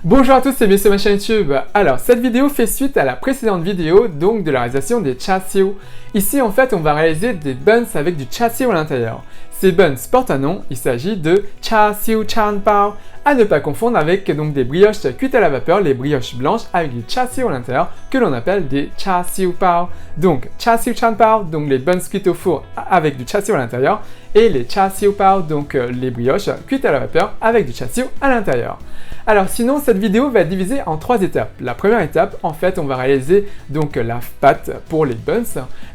Bonjour à tous et bienvenue sur ma chaîne YouTube. Alors cette vidéo fait suite à la précédente vidéo donc de la réalisation des char siu. Ici en fait on va réaliser des buns avec du char siu à l'intérieur. Ces buns portent un nom, il s'agit de char siu chan pao. À ne pas confondre avec donc des brioches cuites à la vapeur, les brioches blanches avec du char siu à l'intérieur que l'on appelle des char siu pao. Donc char siu chan pao, donc les buns cuites au four avec du char siu à l'intérieur et les char siu pao, donc les brioches cuites à la vapeur avec du char siu à l'intérieur. Alors sinon, cette vidéo va être divisée en 3 étapes. La première étape, en fait, on va réaliser donc la pâte pour les buns.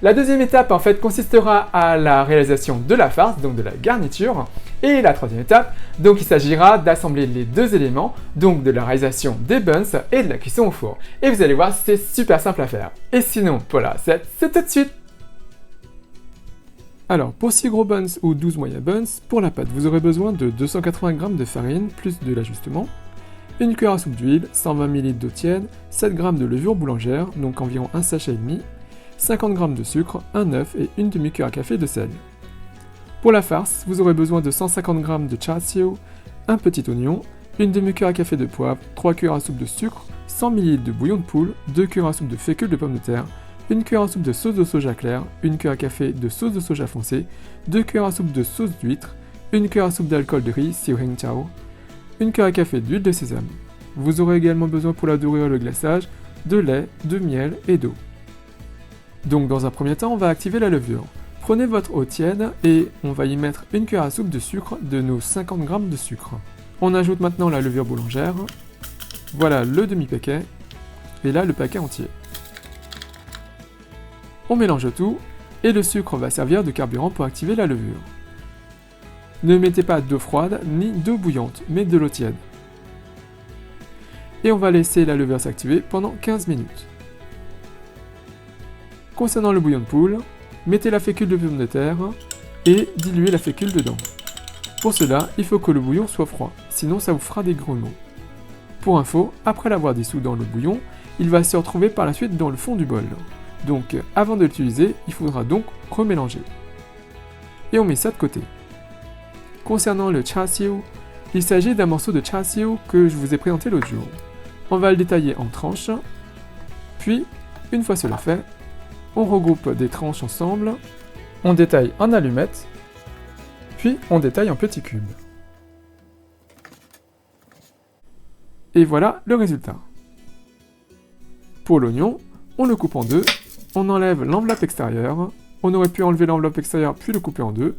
La deuxième étape, en fait, consistera à la réalisation de la farce, donc de la garniture. Et la troisième étape, donc il s'agira d'assembler les deux éléments, donc de la réalisation des buns et de la cuisson au four. Et vous allez voir, c'est super simple à faire. Et sinon, pour la recette, c'est tout de suite. Alors, pour 6 gros buns ou 12 moyens buns, pour la pâte, vous aurez besoin de 280 g de farine, plus de l'ajustement, une cuillère à soupe d'huile, 120 ml d'eau tiède, 7 g de levure boulangère, donc environ un sachet et demi, 50 g de sucre, un œuf et une demi-cuillère à café de sel. Pour la farce, vous aurez besoin de 150 g de char siu, un petit oignon, une demi-cuillère à café de poivre, 3 cuillères à soupe de sucre, 100 ml de bouillon de poule, 2 cuillères à soupe de fécule de pommes de terre, une cuillère à soupe de sauce de soja claire, une cuillère à café de sauce de soja foncé, 2 cuillères à soupe de sauce d'huître, une cuillère à soupe d'alcool de riz, siu heng chao, une cuillère à café d'huile de sésame. Vous aurez également besoin pour la dorure et le glaçage de lait, de miel et d'eau. Donc dans un premier temps, on va activer la levure. Prenez votre eau tiède et on va y mettre une cuillère à soupe de sucre de nos 50 g de sucre. On ajoute maintenant la levure boulangère. Voilà le demi-paquet et là le paquet entier. On mélange tout et le sucre va servir de carburant pour activer la levure. Ne mettez pas d'eau froide ni d'eau bouillante, mais de l'eau tiède. Et on va laisser la levure s'activer pendant 15 minutes. Concernant le bouillon de poule, mettez la fécule de pommes de terre et diluez la fécule dedans. Pour cela, il faut que le bouillon soit froid, sinon ça vous fera des grêlemons. Pour info, après l'avoir dissous dans le bouillon, il va se retrouver par la suite dans le fond du bol. Donc avant de l'utiliser, il faudra donc remélanger. Et on met ça de côté. Concernant le char siu, il s'agit d'un morceau de char siu que je vous ai présenté l'autre jour. On va le détailler en tranches, puis, une fois cela fait, on regroupe des tranches ensemble, on détaille en allumettes, puis on détaille en petits cubes. Et voilà le résultat. Pour l'oignon, on le coupe en deux, on enlève l'enveloppe extérieure, on aurait pu enlever l'enveloppe extérieure puis le couper en deux.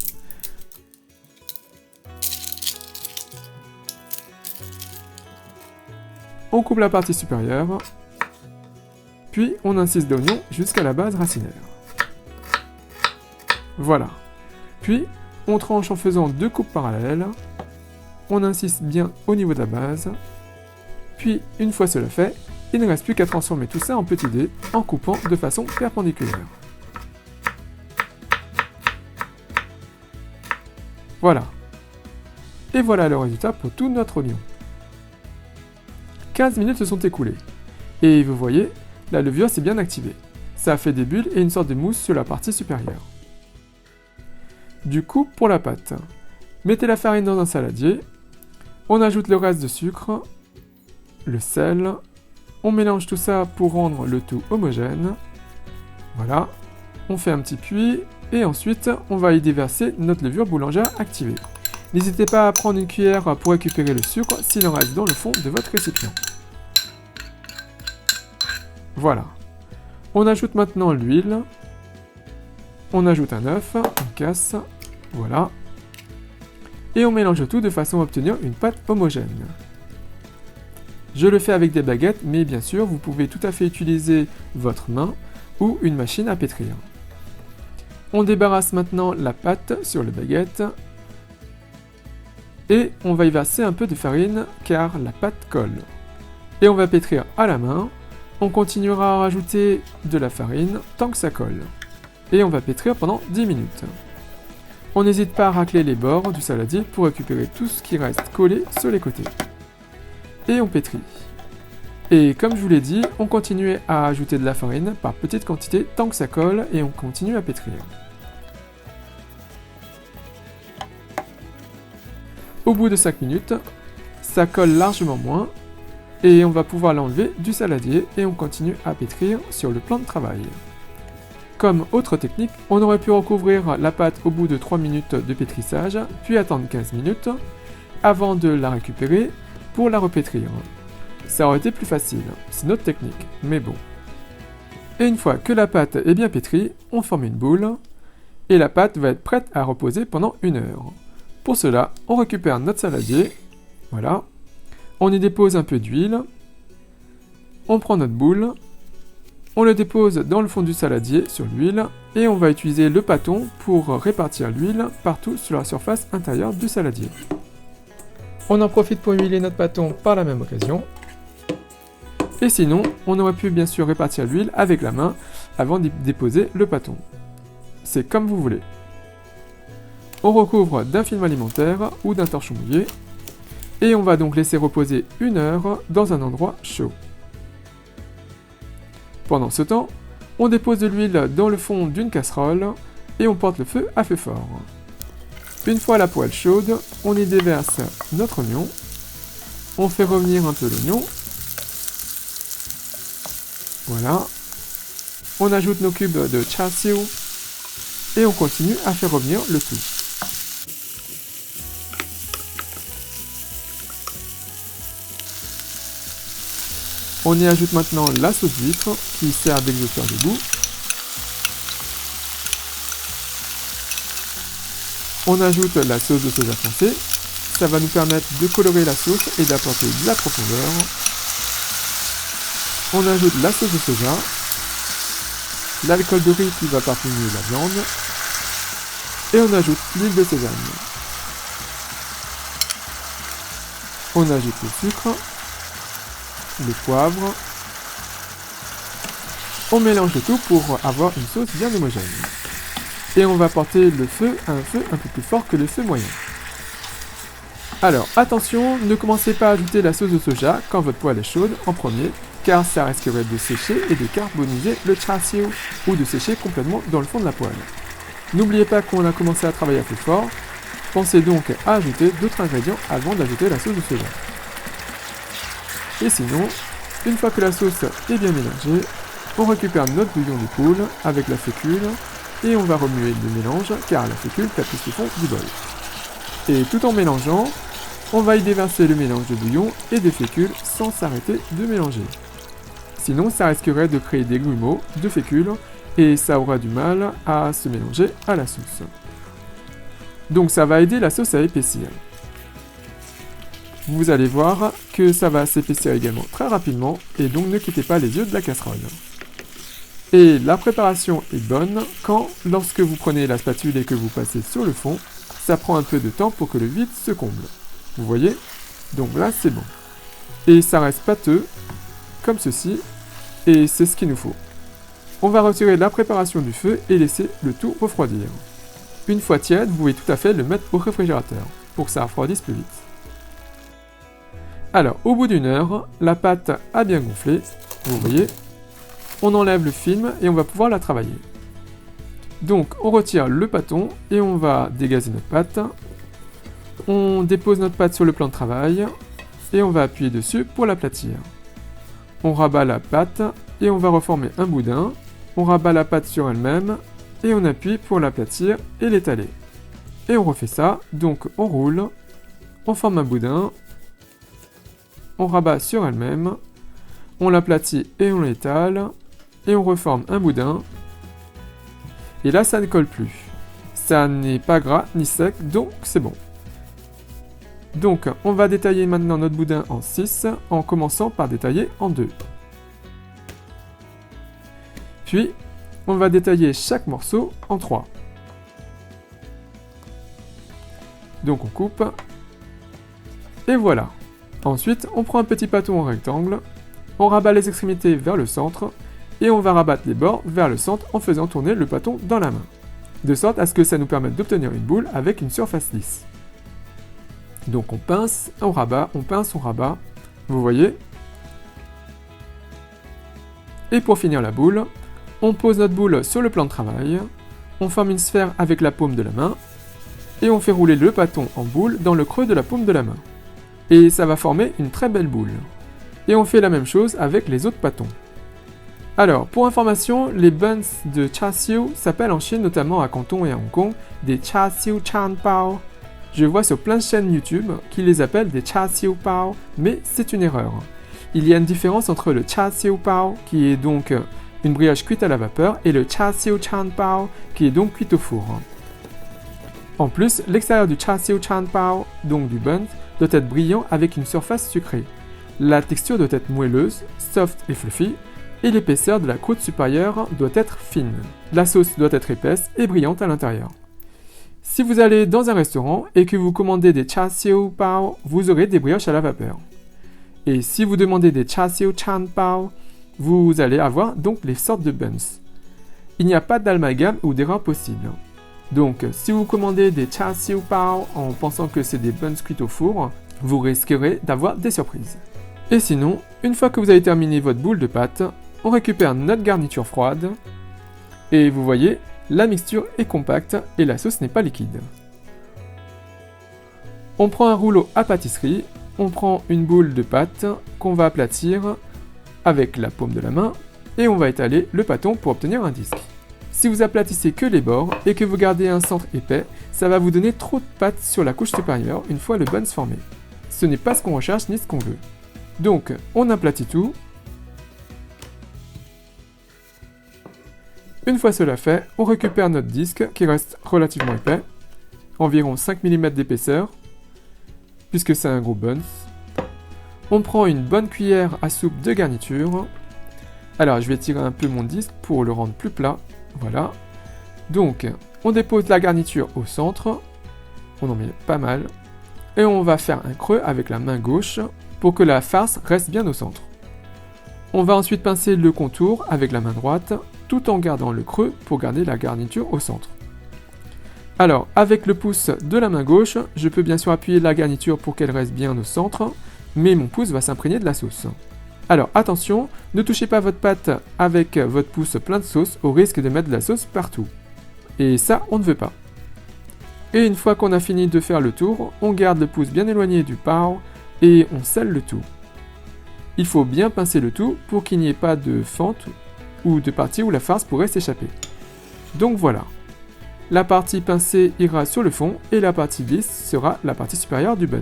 On coupe la partie supérieure, puis on incise l'oignon jusqu'à la base racinaire. Voilà. Puis on tranche en faisant deux coupes parallèles, on insiste bien au niveau de la base, puis une fois cela fait, il ne reste plus qu'à transformer tout ça en petits dés en coupant de façon perpendiculaire. Voilà. Et voilà le résultat pour tout notre oignon. 15 minutes se sont écoulées. Et vous voyez, la levure s'est bien activée. Ça a fait des bulles et une sorte de mousse sur la partie supérieure. Du coup, pour la pâte, mettez la farine dans un saladier, on ajoute le reste de sucre, le sel, on mélange tout ça pour rendre le tout homogène. Voilà, on fait un petit puits et ensuite on va y déverser notre levure boulangère activée. N'hésitez pas à prendre une cuillère pour récupérer le sucre s'il en reste dans le fond de votre récipient. Voilà. On ajoute maintenant l'huile. On ajoute un œuf, on casse. Voilà. Et on mélange tout de façon à obtenir une pâte homogène. Je le fais avec des baguettes, mais bien sûr, vous pouvez tout à fait utiliser votre main ou une machine à pétrir. On débarrasse maintenant la pâte sur les baguettes. Et on va y verser un peu de farine car la pâte colle. Et on va pétrir à la main. On continuera à rajouter de la farine tant que ça colle. Et on va pétrir pendant 10 minutes. On n'hésite pas à racler les bords du saladier pour récupérer tout ce qui reste collé sur les côtés. Et on pétrit. Et comme je vous l'ai dit, on continue à ajouter de la farine par petites quantités tant que ça colle et on continue à pétrir. Au bout de 5 minutes, ça colle largement moins Et on va pouvoir l'enlever du saladier et on continue à pétrir sur le plan de travail. Comme autre technique, on aurait pu recouvrir la pâte au bout de 3 minutes de pétrissage, puis attendre 15 minutes avant de la récupérer pour la repétrir. Ça aurait été plus facile, c'est notre technique, mais bon. Et une fois que la pâte est bien pétrie, on forme une boule et la pâte va être prête à reposer pendant 1 heure. Pour cela, on récupère notre saladier, voilà, on y dépose un peu d'huile, on prend notre boule, on le dépose dans le fond du saladier sur l'huile et on va utiliser le bâton pour répartir l'huile partout sur la surface intérieure du saladier. On en profite pour huiler notre bâton par la même occasion. Et sinon, on aurait pu bien sûr répartir l'huile avec la main avant d'y déposer le bâton. C'est comme vous voulez. On recouvre d'un film alimentaire ou d'un torchon mouillé et on va donc laisser reposer 1 heure dans un endroit chaud. Pendant ce temps, on dépose de l'huile dans le fond d'une casserole et on porte le feu à feu fort. Une fois la poêle chaude, on y déverse notre oignon, on fait revenir un peu l'oignon, voilà, on ajoute nos cubes de char siu et on continue à faire revenir le tout. On y ajoute maintenant la sauce d'huître qui sert d'exhausteur de goût. On ajoute la sauce de soja foncé. Ça va nous permettre de colorer la sauce et d'apporter de la profondeur. On ajoute la sauce de soja, l'alcool de riz qui va parfumer la viande et on ajoute l'huile de sésame. On ajoute le sucre, le poivre. On mélange le tout pour avoir une sauce bien homogène. Et on va porter le feu à un feu un peu plus fort que le feu moyen. Alors attention, ne commencez pas à ajouter la sauce de soja quand votre poêle est chaude en premier, car ça risquerait de sécher et de carboniser le char siu ou de sécher complètement dans le fond de la poêle. N'oubliez pas qu'on a commencé à travailler à feu fort, pensez donc à ajouter d'autres ingrédients avant d'ajouter la sauce de soja. Et sinon, une fois que la sauce est bien mélangée, on récupère notre bouillon de poule avec la fécule et on va remuer le mélange car la fécule tapisse le fond du bol. Et tout en mélangeant, on va y déverser le mélange de bouillon et de fécule sans s'arrêter de mélanger. Sinon, ça risquerait de créer des grumeaux de fécule et ça aura du mal à se mélanger à la sauce. Donc ça va aider la sauce à épaissir. Vous allez voir que ça va s'épaissir également très rapidement et donc ne quittez pas les yeux de la casserole. Et la préparation est bonne quand, lorsque vous prenez la spatule et que vous passez sur le fond, ça prend un peu de temps pour que le vide se comble. Vous voyez? Donc là c'est bon. Et ça reste pâteux, comme ceci, et c'est ce qu'il nous faut. On va retirer la préparation du feu et laisser le tout refroidir. Une fois tiède, vous pouvez tout à fait le mettre au réfrigérateur, pour que ça refroidisse plus vite. Alors, au bout d'1 heure, la pâte a bien gonflé, vous voyez. On enlève le film et on va pouvoir la travailler. Donc, on retire le bâton et on va dégazer notre pâte. On dépose notre pâte sur le plan de travail et on va appuyer dessus pour l'aplatir. On rabat la pâte et on va reformer un boudin. On rabat la pâte sur elle-même et on appuie pour l'aplatir et l'étaler. Et on refait ça, donc on roule, on forme un boudin, on rabat sur elle-même, on l'aplatit et on l'étale, et on reforme un boudin. Et là, ça ne colle plus. Ça n'est pas gras ni sec, donc c'est bon. Donc, on va détailler maintenant notre boudin en 6, en commençant par détailler en 2. Puis, on va détailler chaque morceau en 3. Donc on coupe. Et voilà. Ensuite, on prend un petit bâton en rectangle, on rabat les extrémités vers le centre, et on va rabattre les bords vers le centre en faisant tourner le bâton dans la main, de sorte à ce que ça nous permette d'obtenir une boule avec une surface lisse. Donc on pince, on rabat, on pince, on rabat, vous voyez. Et pour finir la boule, on pose notre boule sur le plan de travail, on forme une sphère avec la paume de la main, et on fait rouler le bâton en boule dans le creux de la paume de la main. Et ça va former une très belle boule. Et on fait la même chose avec les autres pâtons. Alors, pour information, les buns de char siu s'appellent en Chine, notamment à Canton et à Hong Kong, des char siu chan pao. Je vois sur plein de chaînes YouTube qui les appellent des char siu pao, mais c'est une erreur. Il y a une différence entre le char siu pao, qui est donc une brioche cuite à la vapeur, et le char siu chan pao, qui est donc cuite au four. En plus, l'extérieur du char siu chan pao, donc du bun, doit être brillant avec une surface sucrée. La texture doit être moelleuse, soft et fluffy, et l'épaisseur de la croûte supérieure doit être fine. La sauce doit être épaisse et brillante à l'intérieur. Si vous allez dans un restaurant et que vous commandez des char siu pao, vous aurez des brioches à la vapeur. Et si vous demandez des char siu chan pao, vous allez avoir donc les sortes de buns. Il n'y a pas d'amalgame ou d'erreur possible. Donc, si vous commandez des char siu pao en pensant que c'est des buns cuits au four, vous risquerez d'avoir des surprises. Et sinon, une fois que vous avez terminé votre boule de pâte, on récupère notre garniture froide, et vous voyez, la mixture est compacte et la sauce n'est pas liquide. On prend un rouleau à pâtisserie, on prend une boule de pâte qu'on va aplatir avec la paume de la main, et on va étaler le pâton pour obtenir un disque. Si vous aplatissez que les bords et que vous gardez un centre épais, ça va vous donner trop de pâte sur la couche supérieure une fois le bun formé. Ce n'est pas ce qu'on recherche ni ce qu'on veut. Donc, on aplatit tout. Une fois cela fait, on récupère notre disque qui reste relativement épais, environ 5 mm d'épaisseur, puisque c'est un gros buns. On prend une bonne cuillère à soupe de garniture. Alors, je vais tirer un peu mon disque pour le rendre plus plat. Voilà. Donc, on dépose la garniture au centre. On en met pas mal. Et on va faire un creux avec la main gauche pour que la farce reste bien au centre. On va ensuite pincer le contour avec la main droite, tout en gardant le creux pour garder la garniture au centre. Alors, avec le pouce de la main gauche, je peux bien sûr appuyer la garniture pour qu'elle reste bien au centre, mais mon pouce va s'imprégner de la sauce. Alors attention, ne touchez pas votre pâte avec votre pouce plein de sauce au risque de mettre de la sauce partout. Et ça, on ne veut pas. Et une fois qu'on a fini de faire le tour, on garde le pouce bien éloigné du pao et on scelle le tout. Il faut bien pincer le tout pour qu'il n'y ait pas de fente ou de partie où la farce pourrait s'échapper. Donc voilà. La partie pincée ira sur le fond et la partie lisse sera la partie supérieure du buns.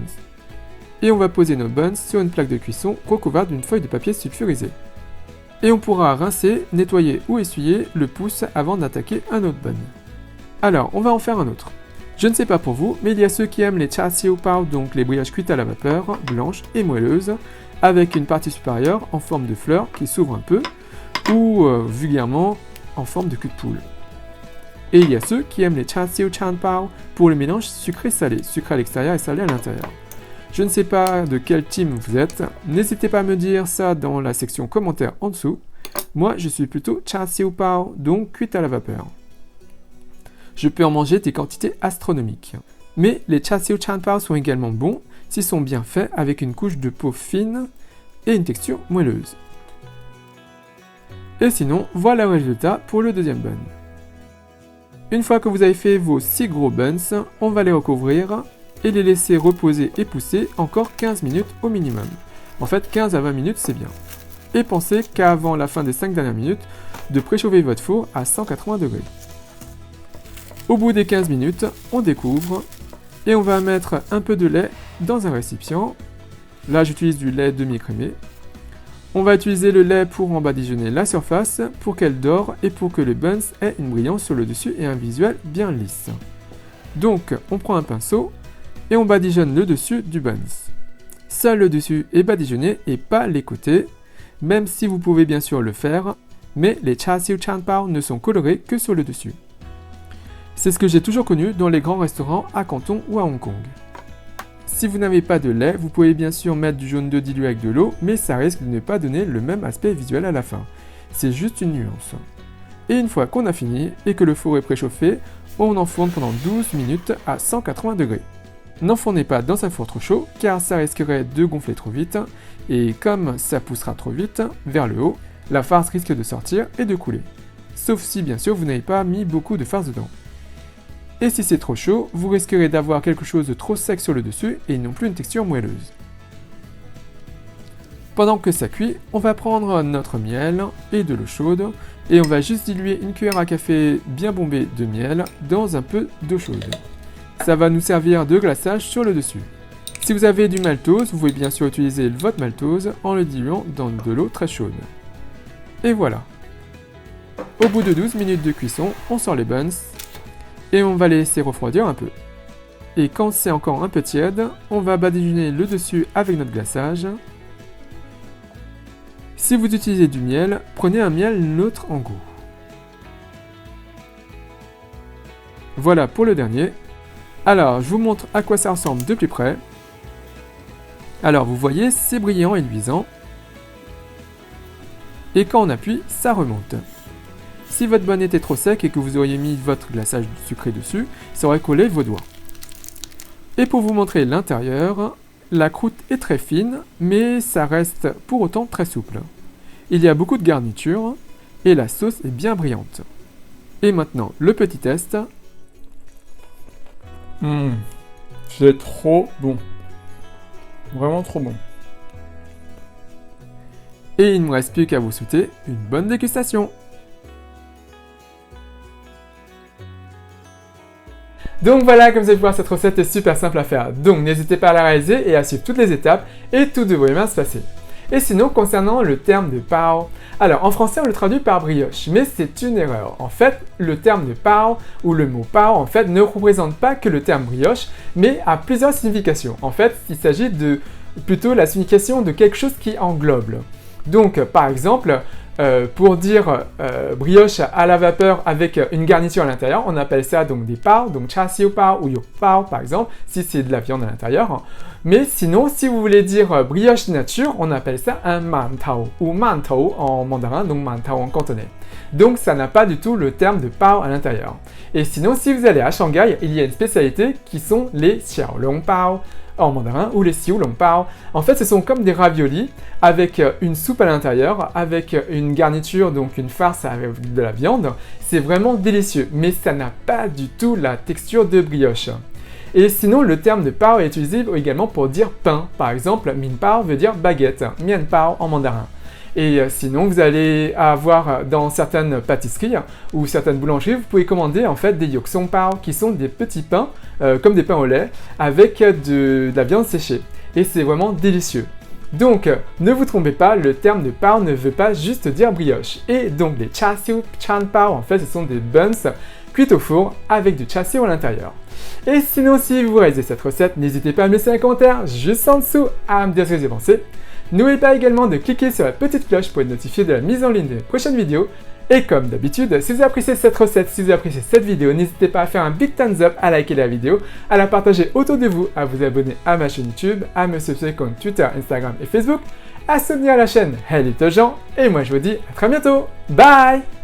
Et on va poser nos buns sur une plaque de cuisson recouverte d'une feuille de papier sulfurisé. Et on pourra rincer, nettoyer ou essuyer le pouce avant d'attaquer un autre bun. Alors, on va en faire un autre. Je ne sais pas pour vous, mais il y a ceux qui aiment les char siu pao, donc les brioches cuites à la vapeur, blanches et moelleuses, avec une partie supérieure en forme de fleur qui s'ouvre un peu, ou vulgairement en forme de cul de poule. Et il y a ceux qui aiment les char siu chan pao pour le mélange sucré-salé, sucré à l'extérieur et salé à l'intérieur. Je ne sais pas de quel team vous êtes, n'hésitez pas à me dire ça dans la section commentaires en dessous. Moi, je suis plutôt char siu pao, donc cuite à la vapeur. Je peux en manger des quantités astronomiques. Mais les char siu chan pao sont également bons s'ils sont bien faits avec une couche de peau fine et une texture moelleuse. Et sinon, voilà le résultat pour le deuxième bun. Une fois que vous avez fait vos 6 gros buns, on va les recouvrir et les laisser reposer et pousser encore 15 minutes au minimum. En fait, 15 à 20 minutes, c'est bien. Et pensez qu'avant la fin des 5 dernières minutes, de préchauffer votre four à 180 degrés. Au bout des 15 minutes, on découvre et on va mettre un peu de lait dans un récipient. Là, j'utilise du lait demi-écrémé. On va utiliser le lait pour en badigeonner la surface, pour qu'elle dore et pour que le buns ait une brillance sur le dessus et un visuel bien lisse. Donc, on prend un pinceau et on badigeonne le dessus du buns. Seul le dessus est badigeonné et pas les côtés, même si vous pouvez bien sûr le faire, mais les char siu chan pao ne sont colorés que sur le dessus. C'est ce que j'ai toujours connu dans les grands restaurants à Canton ou à Hong Kong. Si vous n'avez pas de lait, vous pouvez bien sûr mettre du jaune d'œuf dilué avec de l'eau, mais ça risque de ne pas donner le même aspect visuel à la fin. C'est juste une nuance. Et une fois qu'on a fini et que le four est préchauffé, on enfourne pendant 12 minutes à 180 degrés. N'enfournez pas dans un four trop chaud car ça risquerait de gonfler trop vite et comme ça poussera trop vite vers le haut, la farce risque de sortir et de couler. Sauf si bien sûr vous n'avez pas mis beaucoup de farce dedans. Et si c'est trop chaud, vous risquerez d'avoir quelque chose de trop sec sur le dessus et non plus une texture moelleuse. Pendant que ça cuit, on va prendre notre miel et de l'eau chaude et on va juste diluer une cuillère à café bien bombée de miel dans un peu d'eau chaude. Ça va nous servir de glaçage sur le dessus. Si vous avez du maltose, vous pouvez bien sûr utiliser votre maltose en le diluant dans de l'eau très chaude. Et voilà. Au bout de 12 minutes de cuisson, on sort les buns et on va les laisser refroidir un peu. Et quand c'est encore un peu tiède, on va badigeonner le dessus avec notre glaçage. Si vous utilisez du miel, prenez un miel neutre en goût. Voilà pour le dernier. Alors, je vous montre à quoi ça ressemble de plus près. Alors, vous voyez, c'est brillant et luisant. Et quand on appuie, ça remonte. Si votre bun était trop sec et que vous auriez mis votre glaçage sucré dessus, ça aurait collé vos doigts. Et pour vous montrer l'intérieur, la croûte est très fine, mais ça reste pour autant très souple. Il y a beaucoup de garniture et la sauce est bien brillante. Et maintenant, le petit test. C'est trop bon. Vraiment trop bon. Et il ne me reste plus qu'à vous souhaiter une bonne dégustation. Donc voilà, comme vous allez voir, cette recette est super simple à faire. Donc n'hésitez pas à la réaliser et à suivre toutes les étapes et tout devrait bien se passer. Et sinon, concernant le terme de pao, alors en français on le traduit par brioche, mais c'est une erreur. En fait, le terme de pao ou le mot pao en fait ne représente pas que le terme brioche, mais a plusieurs significations. En fait, il s'agit de plutôt la signification de quelque chose qui englobe. Donc par exemple, pour dire brioche à la vapeur avec une garniture à l'intérieur, on appelle ça donc des pao, donc char siu pao ou yok pao par exemple, si c'est de la viande à l'intérieur. Mais sinon, si vous voulez dire brioche nature, on appelle ça un mantao ou mantao en mandarin, donc mantao en cantonais. Donc ça n'a pas du tout le terme de pao à l'intérieur. Et sinon, si vous allez à Shanghai, il y a une spécialité qui sont les xiaolong pao en mandarin ou les xiu long pao. En fait, ce sont comme des raviolis avec une soupe à l'intérieur, avec une garniture, donc une farce avec de la viande. C'est vraiment délicieux, mais ça n'a pas du tout la texture de brioche. Et sinon, le terme de pao est utilisé également pour dire pain. Par exemple, min pao veut dire baguette, mian pao en mandarin. Et sinon, vous allez avoir dans certaines pâtisseries ou certaines boulangeries, vous pouvez commander en fait des yoksong pao qui sont des petits pains, comme des pains au lait, avec de la viande séchée. Et c'est vraiment délicieux. Donc, ne vous trompez pas, le terme de pao ne veut pas juste dire brioche. Et donc, les char siu chan pao, en fait, ce sont des buns cuits au four avec du char siu à l'intérieur. Et sinon, si vous réalisez cette recette, n'hésitez pas à me laisser un commentaire juste en dessous à me dire ce que vous avez pensé. N'oubliez pas également de cliquer sur la petite cloche pour être notifié de la mise en ligne des prochaines vidéos. Et comme d'habitude, si vous avez apprécié cette recette, si vous avez apprécié cette vidéo, n'hésitez pas à faire un big thumbs up, à liker la vidéo, à la partager autour de vous, à vous abonner à ma chaîne YouTube, à me subscriber sur Twitter, Instagram et Facebook, à soutenir la chaîne Hey Little Jean, et moi je vous dis à très bientôt. Bye!